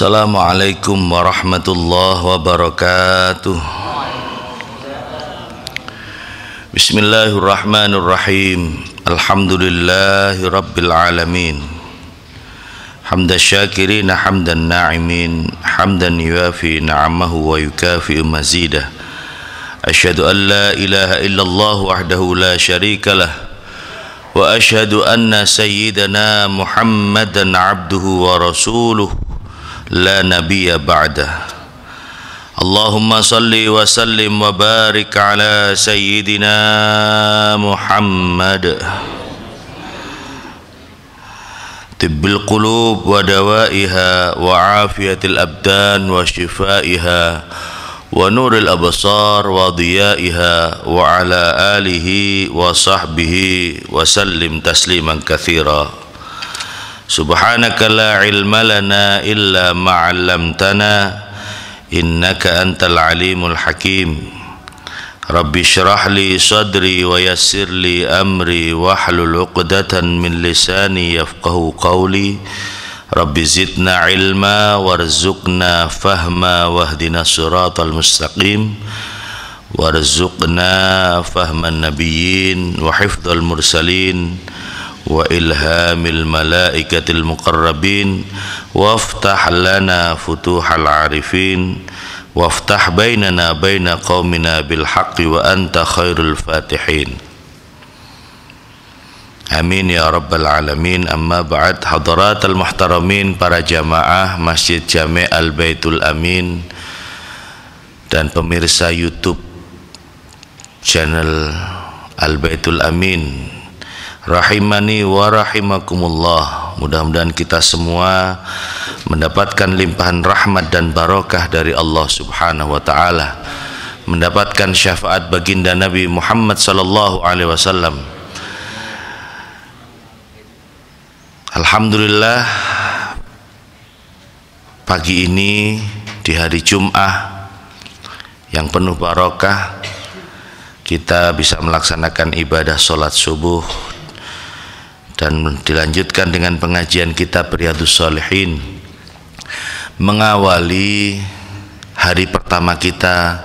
Assalamualaikum warahmatullahi wabarakatuh. Bismillahirrahmanirrahim. Alhamdulillahi rabbil alamin. Hamdan syakirina hamdan na'imin, hamdan yuafi na'amahu wa yukafi mazidah. Asyhadu an la ilaha illallah wahdahu la syarikalah, wa asyhadu anna sayyidana Muhammadan abduhu wa rasuluh la nabiyya ba'dah. Allahumma salli wa sallim wa barik ala sayyidina Muhammad tibbil qulub wa dawaiha wa afiyatil abdan wa shifaiha wa nuril absar wa diyaiha wa ala alihi wa sahbihi wa sallim tasliman katsira. Subhanaka la ilma lana illa ma 'allamtana innaka antal alimul hakim. Rabbi shrah li sadri wa yassir li amri wahlul 'uqdatan min lisani yafqahu qawli. Rabbi zidna ilma warzuqna fahma wahdina siratal mustaqim warzuqna fahman nabiyyin wa hifdzal mursalin wa ilhamil malaikatil muqarrabin waftah lana futuhal arifin waftah bainana baina qaumina bil haqqi wa anta khairul fatihin. Amin ya rabbal alamin. Amma ba'd. Hadaratul muhtaramin, para jamaah Masjid Jami' Al-Baitul Amin dan pemirsa YouTube channel Al-Baitul Amin, rahimani wa rahimakumullah. Mudah-mudahan kita semua mendapatkan limpahan rahmat dan barakah dari Allah Subhanahu wa taala, mendapatkan syafaat baginda Nabi Muhammad sallallahu alaihi wasallam. Alhamdulillah, pagi ini di hari Jum'ah yang penuh barakah, kita bisa melaksanakan ibadah sholat subuh dan dilanjutkan dengan pengajian kitab Riyadhus Shalihin, mengawali hari pertama kita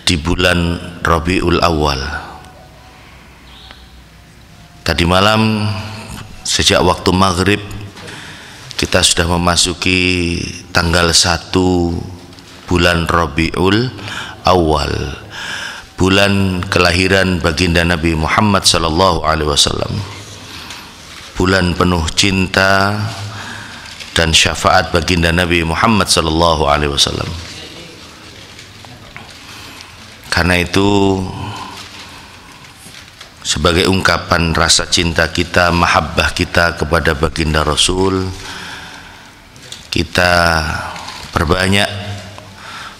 di bulan Rabiul Awal. Tadi malam sejak waktu maghrib kita sudah memasuki tanggal 1 bulan Rabiul Awal, bulan kelahiran baginda Nabi Muhammad sallallahu alaihi wasallam, bulan penuh cinta dan syafaat baginda Nabi Muhammad sallallahu alaihi wasallam. Karena itu, sebagai ungkapan rasa cinta kita, mahabbah kita kepada baginda Rasul, kita perbanyak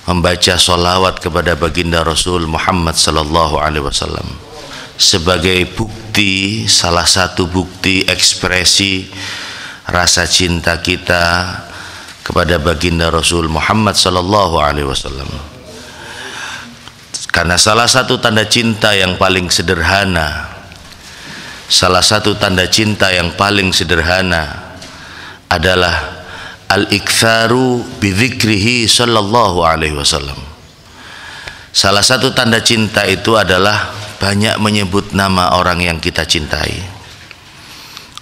membaca sholawat kepada baginda Rasul Muhammad sallallahu alaihi wasallam sebagai bukti, salah satu bukti ekspresi rasa cinta kita kepada baginda Rasul Muhammad sallallahu alaihi wasallam. Karena salah satu tanda cinta yang paling sederhana, salah satu tanda cinta yang paling sederhana adalah al-iktsaru bidzikrihi sallallahu alaihi wasallam. Salah satu tanda cinta itu adalah banyak menyebut nama orang yang kita cintai.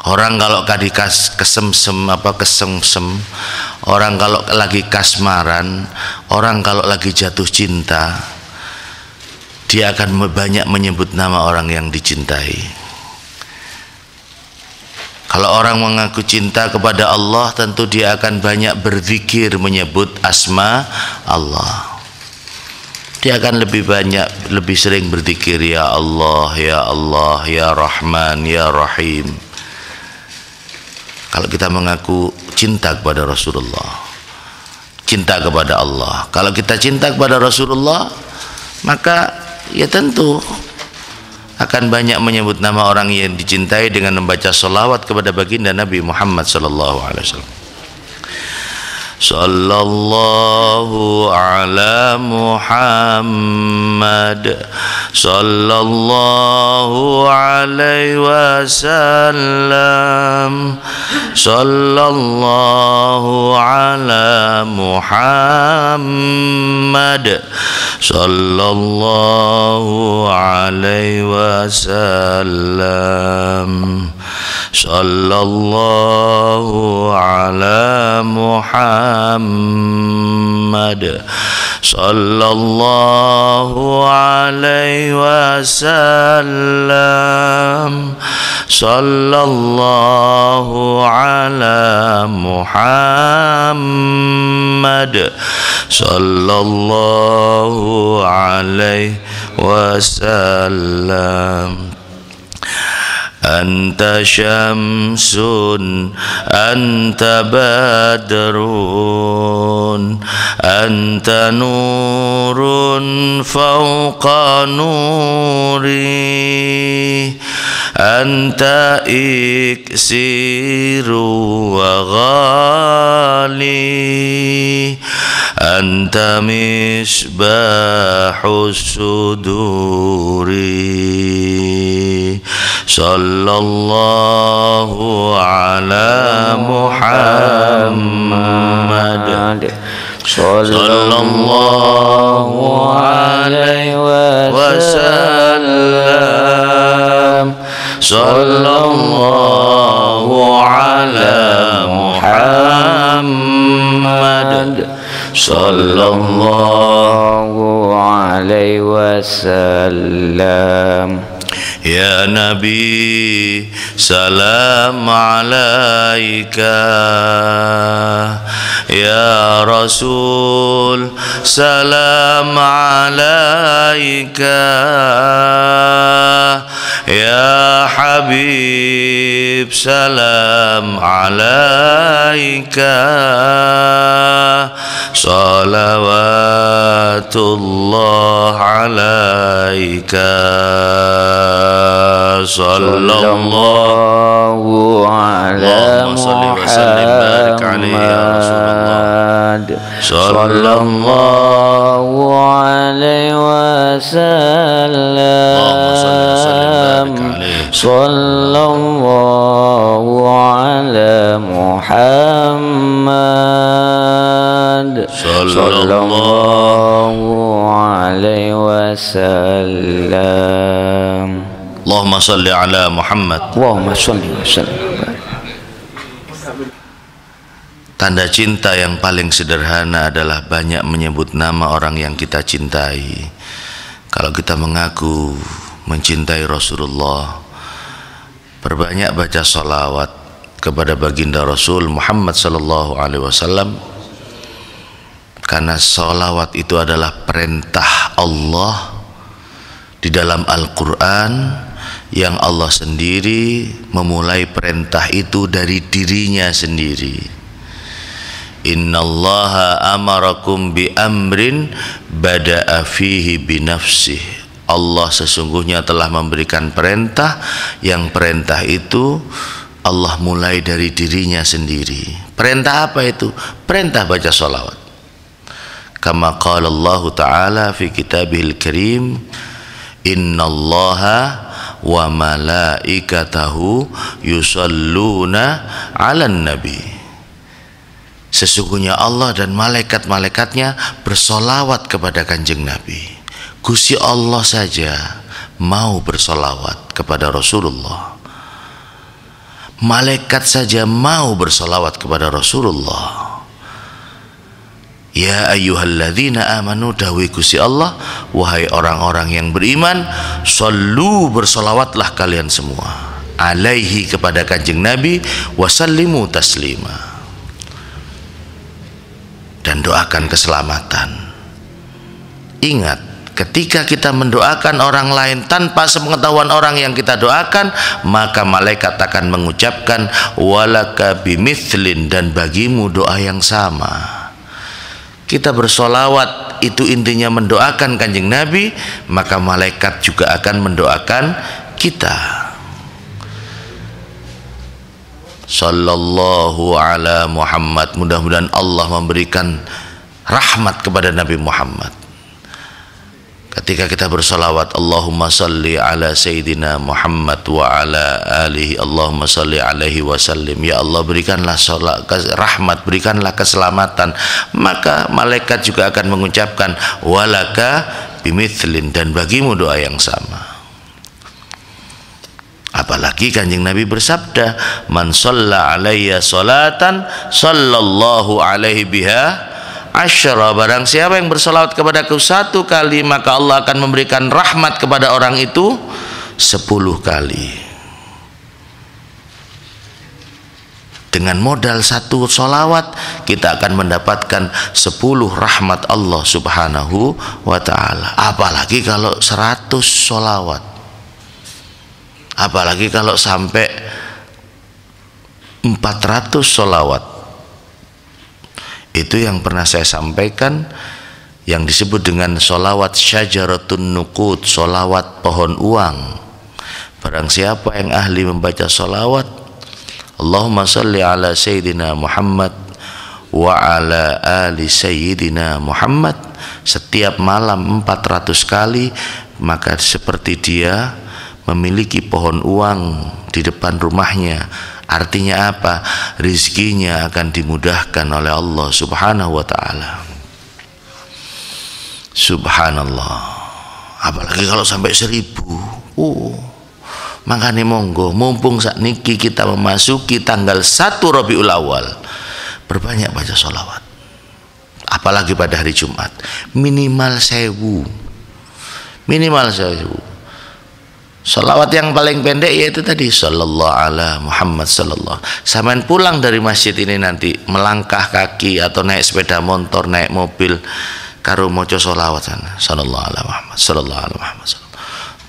Orang kalau tadi kesemsem, orang kalau lagi kasmaran, orang kalau lagi jatuh cinta, dia akan banyak menyebut nama orang yang dicintai. Kalau orang mengaku cinta kepada Allah, tentu dia akan banyak berzikir menyebut asma Allah. Dia akan lebih banyak, lebih sering berzikir ya Allah, ya Allah, ya Rahman, ya Rahim. Kalau kita mengaku cinta kepada Rasulullah, cinta kepada Allah, kalau kita cinta kepada Rasulullah, maka ya tentu akan banyak menyebut nama orang yang dicintai dengan membaca sholawat kepada baginda Nabi Muhammad sallallahu alaihi wasallam. Sallallahu ala Muhammad sallallahu alaihi wasallam, sallallahu ala Muhammad, sallallahu alaihi wasallam, sallallahu ala Muhammad, sallallahu alaihi wasallam, sallallahu ala Muhammad, sallallahu alaihi wasallam. Anta syamsun, anta badrun, anta nurun fawqa nuri, anta iksiru wa ghali, anta misbahus suduri, sallallahu ala Muhammad, sallallahu alaihi wasallam, sallallahu ala Muhammad, sallallahu alaihi wasallam. Ya Nabi, salam alaika. Ya Rasul, salam alaika. Ya Habib, salam alaika. Salawatullah alaika. Sallallahu ala Muhammad, sallallahu alaihi wasallam, sallallahu ala Muhammad, sallallahu alaihi wasallam. Allahumma salli ala Muhammad. Allahumma salli wa sallim. Tanda cinta yang paling sederhana adalah banyak menyebut nama orang yang kita cintai. Kalau kita mengaku mencintai Rasulullah, perbanyak baca salawat kepada baginda Rasul Muhammad sallallahu alaihi wasallam, karena salawat itu adalah perintah Allah di dalam Al-Quran, yang Allah sendiri memulai perintah itu dari dirinya sendiri. Innallaha amarakum bi amrin bada'a fihi binafsih. Allah sesungguhnya telah memberikan perintah, yang perintah itu Allah mulai dari dirinya sendiri. Perintah apa itu? Perintah baca salawat. Kama qala Allah Ta'ala fi kitabihil karim, innallaha wa malaikatahu yusalluna 'alan nabi. Sesungguhnya Allah dan malaikat-malaikatnya bersolawat kepada kanjeng Nabi. Gusti Allah saja mau bersolawat kepada Rasulullah. Malaikat saja mau bersolawat kepada Rasulullah. Ya ayyuhalladzina amanu, dawai Gusti Allah, wahai orang-orang yang beriman, sallu, bersolawatlah kalian semua, alaihi, kepada kanjeng Nabi, wasallimu taslima, dan doakan keselamatan. Ingat, ketika kita mendoakan orang lain tanpa sepengetahuan orang yang kita doakan, maka malaikat akan mengucapkan walaka bimithlin, dan bagimu doa yang sama. Kita bersolawat itu intinya mendoakan kanjeng Nabi, maka malaikat juga akan mendoakan kita. Sallallahu ala Muhammad. Mudah-mudahan Allah memberikan rahmat kepada Nabi Muhammad. Ketika kita bersolawat, Allahumma salli ala Sayyidina Muhammad wa ala alihi, Allahumma salli alaihi wasallim, ya Allah berikanlah rahmat, berikanlah keselamatan, maka malaikat juga akan mengucapkan walaka bimithlin, dan bagimu doa yang sama. Apalagi Kanjeng Nabi bersabda, man shalla alayya salatan sallallahu alaihi biha asyara, barang siapa yang bersolawat kepadaku 1 kali, maka Allah akan memberikan rahmat kepada orang itu 10 kali. Dengan modal 1 solawat kita akan mendapatkan 10 rahmat Allah subhanahu wa ta'ala. Apalagi kalau 100 solawat, apalagi kalau sampai 400 solawat. Itu yang pernah saya sampaikan, yang disebut dengan solawat syajaratun nuqud, solawat pohon uang. Barang siapa yang ahli membaca solawat Allahumma salli ala Sayyidina Muhammad wa ala ali Sayyidina Muhammad setiap malam 400 kali, maka seperti dia memiliki pohon uang di depan rumahnya. Artinya apa? Rizkinya akan dimudahkan oleh Allah subhanahu wa ta'ala. Subhanallah. Apalagi kalau sampai 1000. Makanya monggo, mumpung saat niki kita memasuki tanggal 1 Rabiul Awal, berbanyak baca sholawat. Apalagi pada hari Jumat, minimal 1000. Minimal 1000. Salawat yang paling pendek yaitu tadi sallallahu ala Muhammad sallallahu. Sampean pulang dari masjid ini nanti melangkah kaki atau naik sepeda motor, naik mobil, karo maca sholawat sana sallallahu ala Muhammad sallallahu ala Muhammad sallallahu.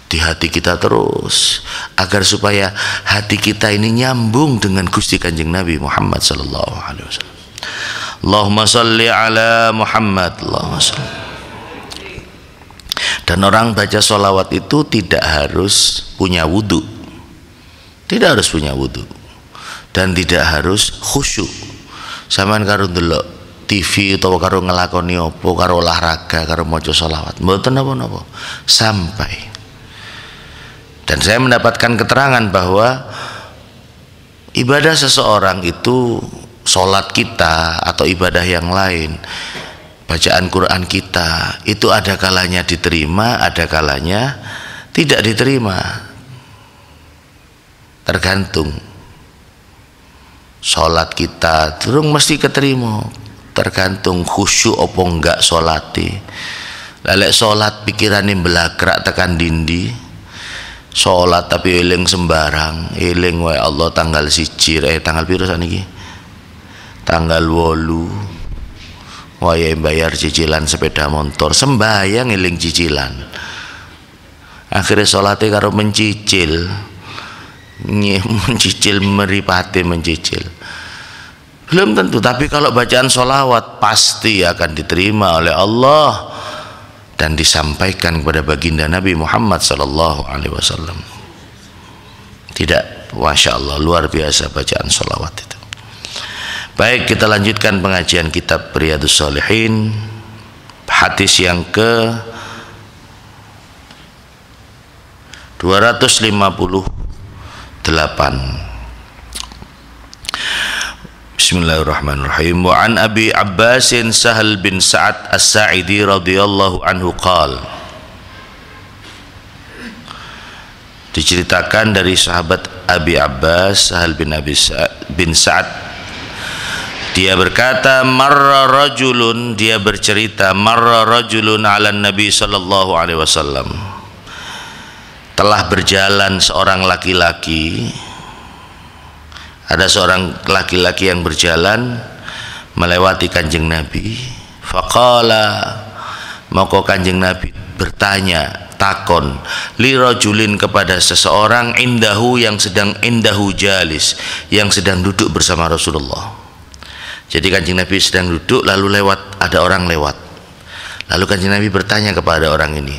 Di hati kita terus, agar supaya hati kita ini nyambung dengan Gusti Kanjeng Nabi Muhammad sallallahu alaihi wasallam. Allahumma shalli ala Muhammad, Allahumma shalli. Dan orang baca sholawat itu tidak harus punya wudhu, tidak harus punya wudhu, dan tidak harus khusyuk. Sampeyan karo ndelok TV utawa karo ngelakoni apa, karo olahraga, karo maca sholawat, mboten napa-napa sampai. Dan saya mendapatkan keterangan bahwa ibadah seseorang itu, sholat kita atau ibadah yang lain, bacaan Quran kita, itu ada kalanya diterima, ada kalanya tidak diterima. Tergantung. Sholat kita durung mesti keterima, tergantung khusyuk apa enggak sholati. Lelek sholat pikirane belagrak tekan dindi, sholat tapi eling sembarang, eling wae Allah tanggal 1 tanggal piro sakniki? Tanggal 8 waya bayar cicilan sepeda motor, sembayang eling cicilan, akhirnya sholatnya karo mencicil meripati mencicil. Belum tentu, tapi kalau bacaan sholawat pasti akan diterima oleh Allah dan disampaikan kepada baginda Nabi Muhammad sallallahu alaihi wasallam. Tidak, masya Allah, luar biasa bacaan sholawat itu. Baik, kita lanjutkan pengajian kitab Riyadhus Shalihin, hadis yang ke 258. Bismillahirrahmanirrahim. Wa an Abi Abbasin Sahal bin Sa'ad As-Sa'idi radhiyallahu anhu qala. Diceritakan dari sahabat Abi Abbas Sahal bin Sa'ad, dia berkata, marra rajulun, dia bercerita, marra rajulun ala Nabi sallallahu alaihi wasallam, telah berjalan seorang laki-laki, ada seorang laki-laki yang berjalan melewati Kanjeng Nabi. Faqala, maka Kanjeng Nabi bertanya, takon, li rajulin, kepada seseorang, indahu, yang sedang indahu jalis, yang sedang duduk bersama Rasulullah. Jadi Kanjeng Nabi sedang duduk, lalu ada orang lewat. Lalu Kanjeng Nabi bertanya kepada orang ini,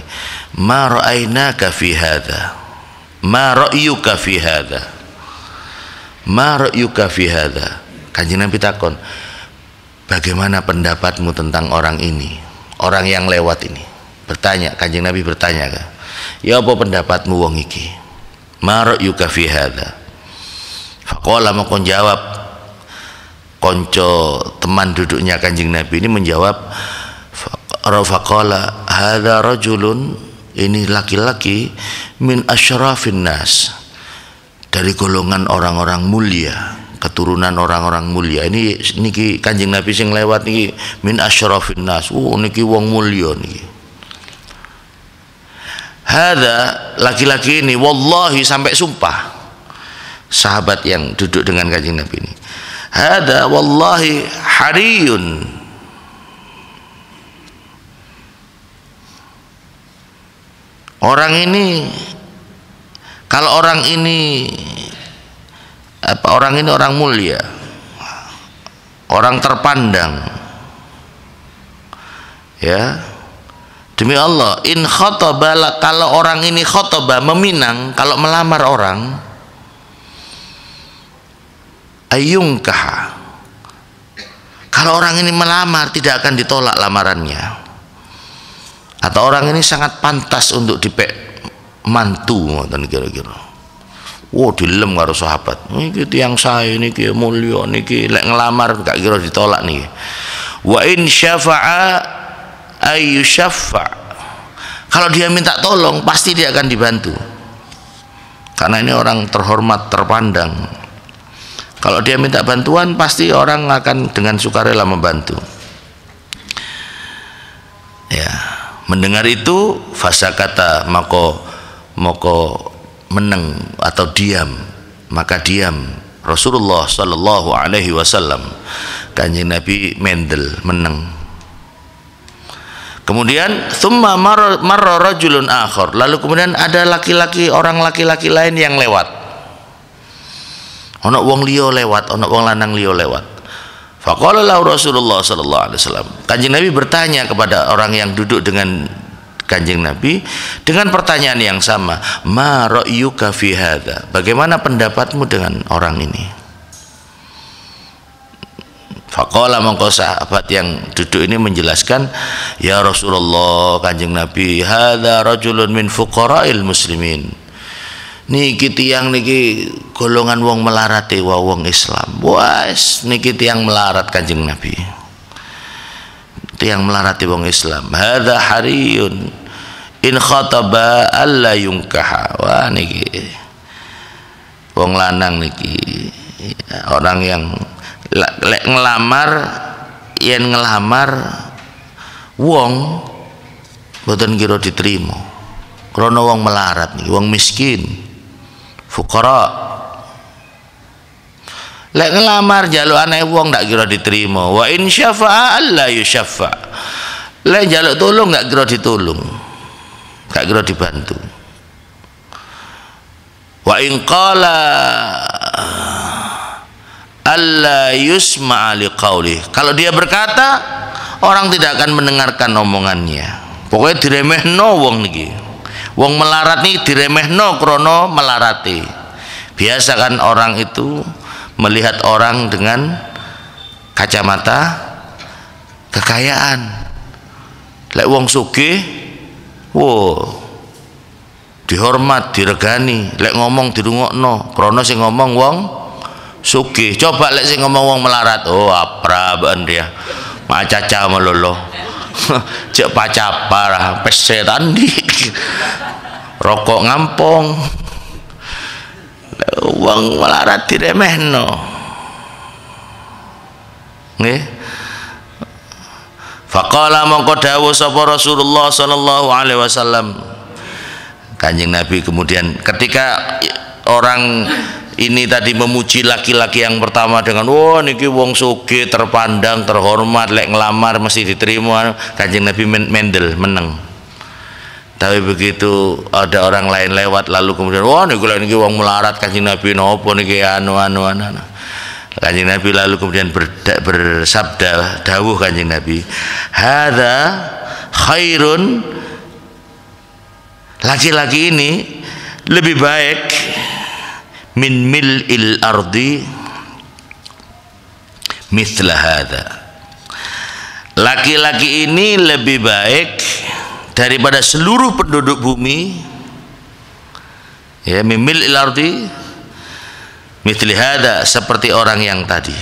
ma ra'ainaka fi hadza, ma ra'yuka fi hadza, ma ra'yuka fi hadza. Kanjeng Nabi takon, bagaimana pendapatmu tentang orang ini, orang yang lewat ini, bertanya, Kanjeng Nabi bertanya, ya apa pendapatmu wong iki? Ma ra'yuka fi hadza? Faqala, maka jawab konco teman duduknya Kanjeng Nabi ini menjawab, faqala hadza rajulun, ini laki-laki min asyrafin nas, dari golongan orang-orang mulia, keturunan orang-orang mulia. Ini niki Kanjeng Nabi sing lewat niki min asyrafin nas. Niki wong mulia niki. Hadza, laki-laki ini wallahi, sampai sumpah sahabat yang duduk dengan Kanjeng Nabi ini. Hadza wallahi hariyun, orang ini, kalau orang ini orang mulia, orang terpandang, ya, demi Allah, in khotobah, kalau orang ini khotobah, meminang, kalau melamar orang, ayungkah, kalau orang ini melamar tidak akan ditolak lamarannya, atau orang ini sangat pantas untuk dipek mantu, ngoten kira-kira. Dilem karo sahabat. Niki tiyang sae niki mulya niki, lek ngelamar gak kira ditolak niki. Wa in syafa'a ay yusyaffa. Kalau dia minta tolong pasti dia akan dibantu. Karena ini orang terhormat, terpandang. Kalau dia minta bantuan pasti orang akan dengan sukarela membantu. Ya, mendengar itu fasakata, maka meneng atau diam, maka diam Rasulullah sallallahu alaihi wasallam. Kanjeng Nabi mendel, meneng. Kemudian thumma marra rajulun akhar, lalu kemudian ada laki-laki, orang laki-laki lain yang lewat. Ana wong liya lewat, ana wong lanang liya lewat. Faqala lahu Rasulullah sallallahu alaihi wasallam. Kanjeng Nabi bertanya kepada orang yang duduk dengan Kanjeng Nabi dengan pertanyaan yang sama, ma ra'yuka fi hadza? Bagaimana pendapatmu dengan orang ini? Faqala, mongko sahabat yang duduk ini menjelaskan, ya Rasulullah, Kanjeng Nabi, hadza rajulun min fuqara'il muslimin. Niki tiyang niki golongan wong melarate wong Islam. Wes niki tiyang melarat Kanjeng Nabi. Tiyang melarate wong Islam. Hadza hariyun in khataba alla yungkaha. Wah niki wong lanang niki, orang yang lek ngelamar, yen ngelamar wong boten kira diterima. Krana wong melarat niki, wong miskin, fuqara. Lek ngelamar jaluk anake wong ndak kira diterima. Wa in syafa'a alla yusyaffa. Lek jaluk tolong nggak kira ditolong, nggak kira dibantu. Wa in qala alla yusma'a liqauli. Kalau dia berkata, orang tidak akan mendengarkan omongannya. Pokoknya diremehno wong niki. Wong melarat nih diremehno krono melarati. Biasa kan orang itu melihat orang dengan kacamata kekayaan. Lek wong sugih, dihormat, diregani. Lek ngomong dirungokno, krono sing ngomong wong sugih. Coba lek sing ngomong wong melarat, aprabaan dia. Macaca melolo. Cek pacapar, pesetan di rokok ngampong. Wong melarat diremehno. Nggih. Faqala, mongko dawuh sapa Rasulullah sallallahu alaihi wasallam. Kanjeng Nabi kemudian ketika orang ini tadi memuji laki-laki yang pertama dengan niki wong sugih, terpandang, terhormat, lek ngelamar mesti diterima, Kanjeng Nabi mendel, meneng. Tapi begitu ada orang lain lewat lalu kemudian niki wong melarat, Kanjeng Nabi napa niki anu. Kanjeng Nabi lalu kemudian bersabda, dawuh Kanjeng Nabi, hadza khairun, laki-laki ini lebih baik min mil'il ardi mithla hadza. Laki-laki ini lebih baik daripada seluruh penduduk bumi, ya, mimil ilardi mithli hada, seperti orang yang tadi.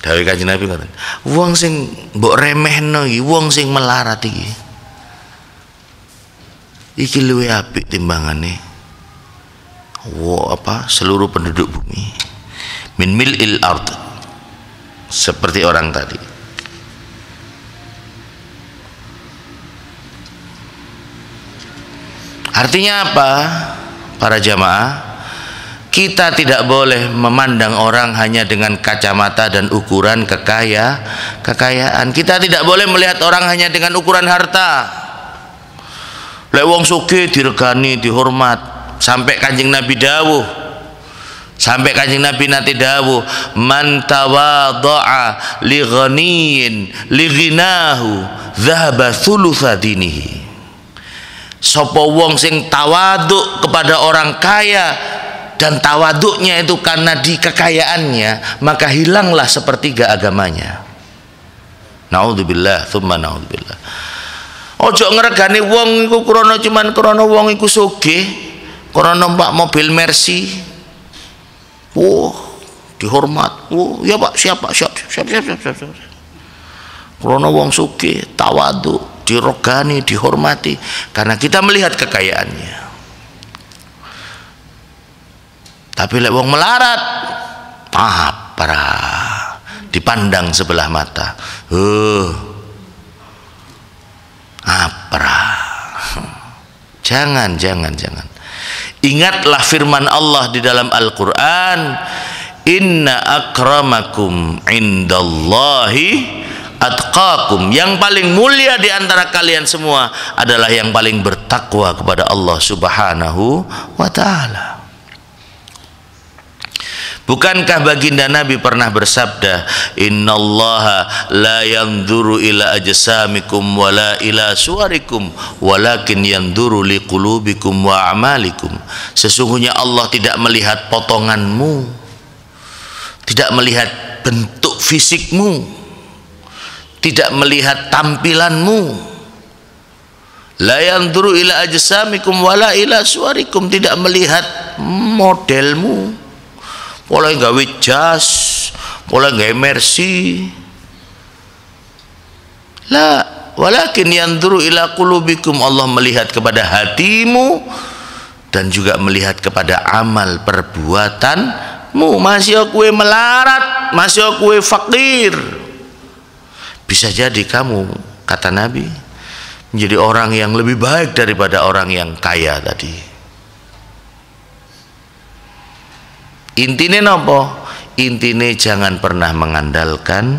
Dawuh Kanjeng Nabi ngoten, wong sing mbok remehno iki, wong sing melarat iki luwih apik timbangane seluruh penduduk bumi. Min mil'il ard, seperti orang tadi. Artinya apa? Para jamaah, kita tidak boleh memandang orang hanya dengan kacamata dan ukuran kekayaan. Kita tidak boleh melihat orang hanya dengan ukuran harta. Lek wong sugih diregani, dihormat, sampai Kanjeng Nabi dawuh, man tawadha'a li ghaniyin li ghinahu dhahaba thulutsa dinihi. Sapa wong sing tawaduk kepada orang kaya dan tawaduknya itu karena di kekayaannya, maka hilanglah sepertiga agamanya. Naudzubillah, tsumma naudzubillah. Ojo ngregani wong iku krana wong iku sugih, krana mbak mobil Mercy. Dihormat. Ya Pak, siap. Krana wong sugih, tawaduk, dirogani, dihormati karena kita melihat kekayaannya. Tapi lek wong melarat, dipandang sebelah mata. Jangan. Ingatlah firman Allah di dalam Al-Quran, inna akramakum indallahi atqakum. Yang paling mulia di antara kalian semua adalah yang paling bertakwa kepada Allah Subhanahu wa ta'ala. Bukankah baginda Nabi pernah bersabda, innallaha la yanzuru ila ajsamikum wala ila suwarikum walakin yanzuru liqulubikum wa a'malikum. Sesungguhnya Allah tidak melihat potonganmu, tidak melihat bentuk fisikmu, tidak melihat tampilanmu. La yanzuru ila ajsamikum wala ila suwarikum, tidak melihat modelmu. Mulai gawe jas, mulai gawe Mercy. La, walakin yanzuru ila qulubikum, Allah melihat kepada hatimu dan juga melihat kepada amal perbuatanmu. Masih kowe melarat, masih kowe fakir, bisa jadi kamu, kata Nabi, menjadi orang yang lebih baik daripada orang yang kaya tadi. Intine nopo? Intine jangan pernah mengandalkan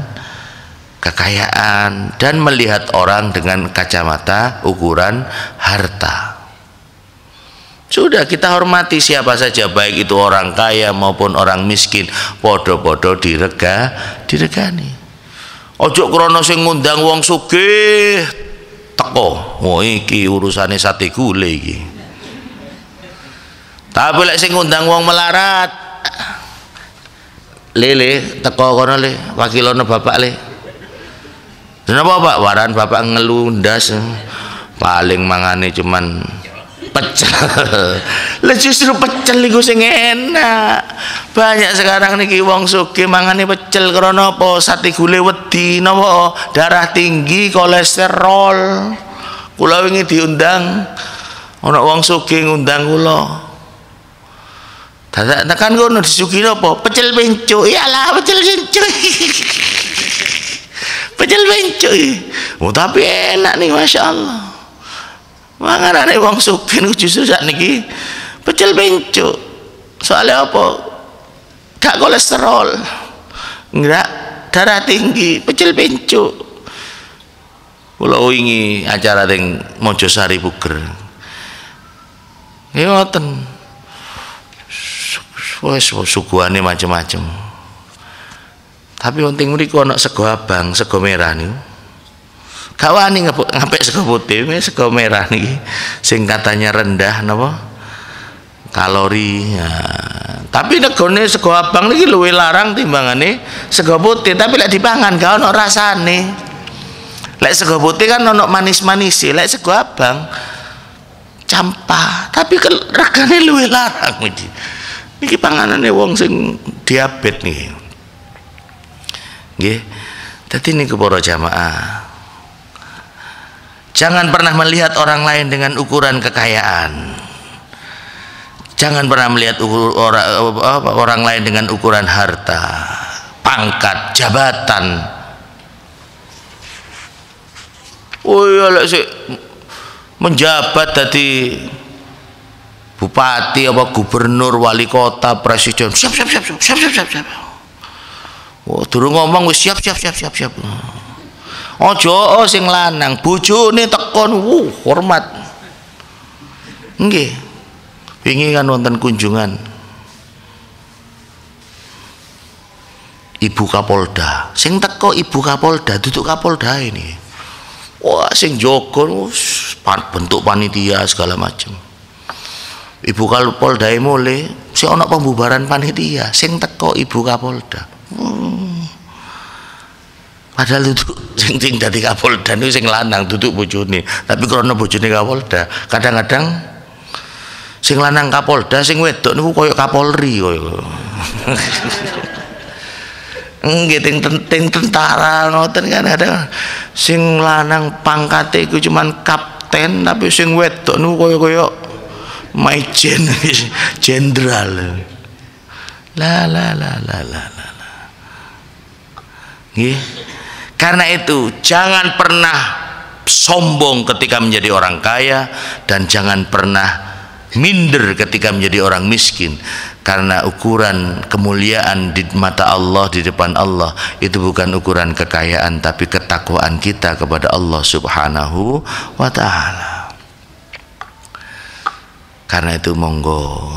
kekayaan dan melihat orang dengan kacamata ukuran harta. Sudah, kita hormati siapa saja, baik itu orang kaya maupun orang miskin, podo-podo diregani. Ojo krono sing ngundang wong sugih teko, iki urusane sate gule iki. Tapi lek sing ngundang wong melarat, lele teko kono le, wakilono bapak le. Kenapa Pak? Waran bapak ngelundas, paling mangane cuman pecel. Lah justru pecel iku sing enak. Banyak sekarang niki wong sugih mangane pecel krana apa? Sate gule wedi napa? Darah tinggi, kolesterol. Kula wingi diundang ana wong sugih ngundang kula. Dadak tekan kono disuguhi apa? Pecel bencuk. Iyalah pecel bencuk. Pecel bencuk. Tapi enak nih, Masya Allah. Manganane wong sugih justru sakniki pecel bencuk. Soalnya apa? Gak kolesterol, enggak darah tinggi, pecel bencuk. Kula wingi acara teng Mojosari Buger. Ya ngoten. Wes suguhane macam-macam. Tapi penting mriku ana sego abang, sego merah niku. Gak wani ngapik sego putih, sego merah niki sing katanya rendah napa? Kalori. Ya. Tapi negone sego abang niki luwih larang timbangane sego putih, tapi lek dipangan gak ana rasane. Lek sego putih kan ono manis-manis sih, lek sego abang campah, tapi kan regane luwih larang iki. Niki panganane wong sing diabetes niki. Nggih. Dadi niku para jamaah. Jangan pernah melihat orang lain dengan ukuran kekayaan. Jangan pernah melihat orang lain dengan ukuran harta, pangkat, jabatan. Oh iya, lek sik menjabat dadi bupati apa gubernur, wali kota, presiden, siap. Oh, durung ngomong wis siap. Ojo sing lanang bojone tekon hormat. Nggih. Wingi kan wonten kunjungan Ibu Kapolda. Sing teko Ibu Kapolda, duduk Kapolda ini. Wah, sing jaga bentuk panitia segala macam. Ibu Kapolda mulai sing ana pembubaran panitia, sing teko Ibu Kapolda. Padahal duduk sing dadi Kapolda niku sing lanang duduk bojone, tapi krana bojone Kapolda, kadang-kadang sing lanang Kapolda, sing wedok niku koyo Kapolri koyo. Nggih ting tentara ngoten kan ada sing lanang pangkate iku cuman kapten, tapi sing wedok niku koyo Majen jenderal. La. Nggih. Karena itu jangan pernah sombong ketika menjadi orang kaya dan jangan pernah minder ketika menjadi orang miskin, karena ukuran kemuliaan di mata Allah, di depan Allah itu bukan ukuran kekayaan tapi ketakwaan kita kepada Allah Subhanahu wa taala. Karena itu monggo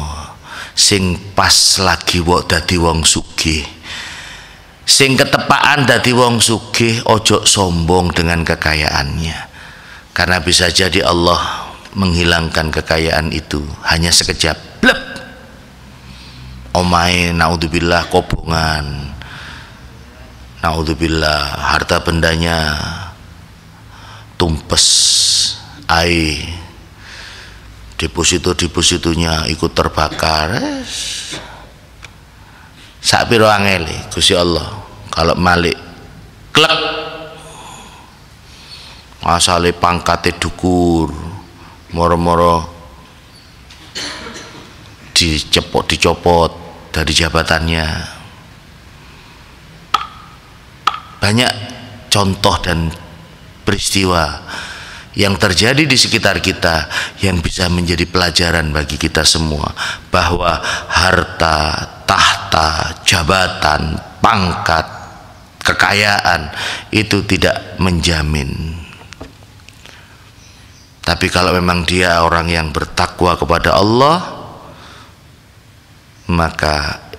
sing pas lagi wok dadi wong sugih, sing ketepaan dadi wong sugih, ojo sombong dengan kekayaannya, karena bisa jadi Allah menghilangkan kekayaan itu hanya sekejap, blep. Omae naudzubillah kobongan, naudzubillah harta bendanya tumpes, depositonya ikut terbakar. Sak piro angele Gusti Allah kalau malik klek asale pangkate dukur, moro-moro dicopot dari jabatannya. Banyak contoh dan peristiwa yang terjadi di sekitar kita yang bisa menjadi pelajaran bagi kita semua, bahwa harta, tahta, jabatan, pangkat, kekayaan itu tidak menjamin. Tapi kalau memang dia orang yang bertakwa kepada Allah, maka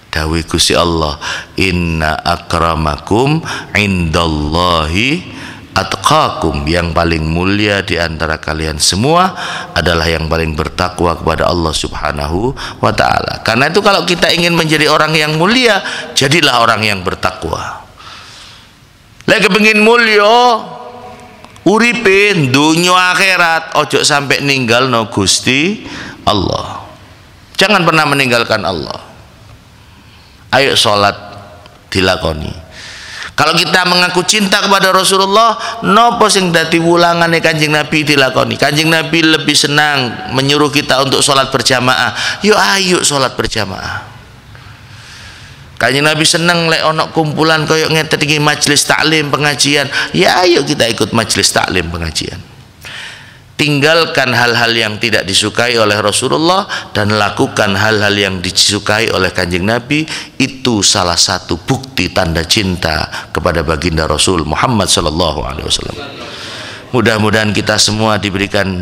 dawuh Gusti Allah, inna akramakum indallahi atqakum, yang paling mulia di antara kalian semua adalah yang paling bertakwa kepada Allah Subhanahu wa taala. Karena itu kalau kita ingin menjadi orang yang mulia, jadilah orang yang bertakwa. Lek kepengin mulya uripe dunya akhirat, ojo sampai ninggalno Gusti Allah. Jangan pernah meninggalkan Allah. Ayo sholat dilakoni. Kalau kita mengaku cinta kepada Rasulullah, nopo sing dadi wulangane Kanjeng Nabi dilakoni. Kanjeng Nabi lebih senang menyuruh kita untuk sholat berjamaah. Yo ayo sholat berjamaah. Kanjeng Nabi seneng lek ono kumpulan koyo ngeten iki majelis taklim pengajian. Ya ayo kita ikut majelis taklim pengajian. Tinggalkan hal-hal yang tidak disukai oleh Rasulullah dan lakukan hal-hal yang disukai oleh Kanjeng Nabi. Itu salah satu bukti tanda cinta kepada baginda Rasul Muhammad sallallahu alaihi wasallam. Mudah-mudahan kita semua diberikan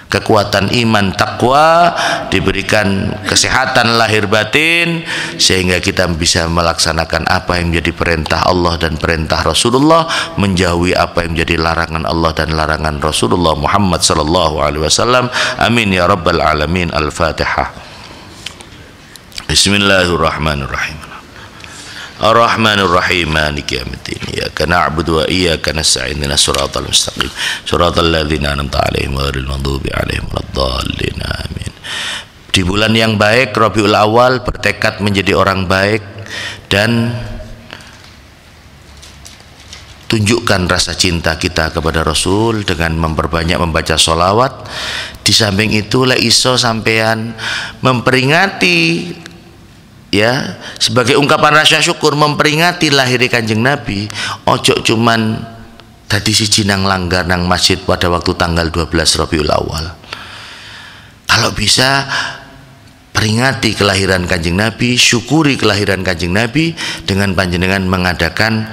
kekuatan iman takwa, diberikan kesehatan lahir batin, sehingga kita bisa melaksanakan apa yang menjadi perintah Allah dan perintah Rasulullah, menjauhi apa yang menjadi larangan Allah dan larangan Rasulullah Muhammad sallallahu alaihi wasallam. Amin ya rabbal alamin. Al-Fatihah. Bismillahirrahmanirrahim. Ar-Rahmanur Rahim Maliki yaumiddin. Iyyaka na'budu wa iyyaka nasta'in. Ihdinas siratal mustaqim. Siratal ladzina an'amta 'alaihim ghairil maghdubi 'alaihim waladdallin. Amin. Di bulan yang baik Rabiul Awal bertekad menjadi orang baik dan tunjukkan rasa cinta kita kepada Rasul dengan memperbanyak membaca sholawat. Di samping itu lek iso sampean memperingati, ya, sebagai ungkapan rasa syukur memperingati lahir Kanjeng Nabi. Ojo cuman tadi siji nang langgar nang masjid pada waktu tanggal 12 Rabiul Awal. Kalau bisa peringati kelahiran Kanjeng Nabi, syukuri kelahiran Kanjeng Nabi dengan panjenengan mengadakan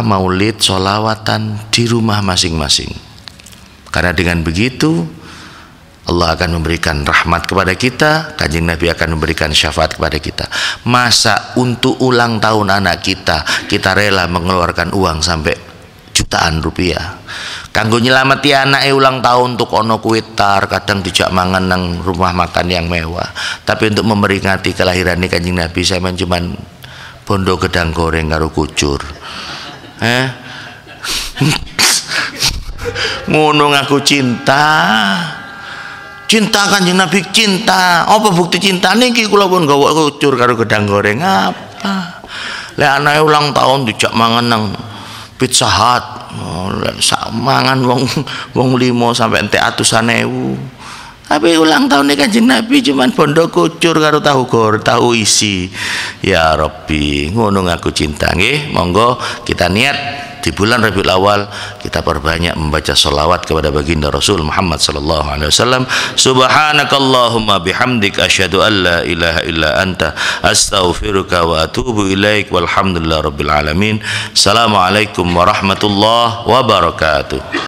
maulid, sholawatan di rumah masing-masing. Karena dengan begitu Allah akan memberikan rahmat kepada kita, Kanjeng Nabi akan memberikan syafaat kepada kita. Masa untuk ulang tahun anak kita rela mengeluarkan uang sampai jutaan rupiah kanggo nyelamati anake ulang tahun untuk ono kuitar, kadang dijak mangan nang rumah makan yang mewah. Tapi untuk memperingati kelahiran Kanjeng Nabi saya cuman bondo gedang goreng karo kucur. Ngono ngaku cinta Kanjeng Nabi, cinta. Apa bukti cinta niki kula pun gawa kucur karo gedang goreng apa. Lek anake ulang tahun dijak mangan nang Pizza Hut, mangan wong 5 sampai entek atusan ewu. Tapi ulang tahun Kanjeng Nabi cuman bondo kucur karo tahu isi. Ya Rabbi, ngono ngaku cinta nggih. Monggo kita niat di bulan Rabiul Awal kita perbanyak membaca sholawat kepada baginda Rasul Muhammad sallallahu alaihi wasallam. Subhanakallahumma bihamdik asyhadu an la ilaha illa anta astaghfiruka wa atubu ilaik walhamdulillahirabbil alamin. Assalamualaikum warahmatullahi wabarakatuh.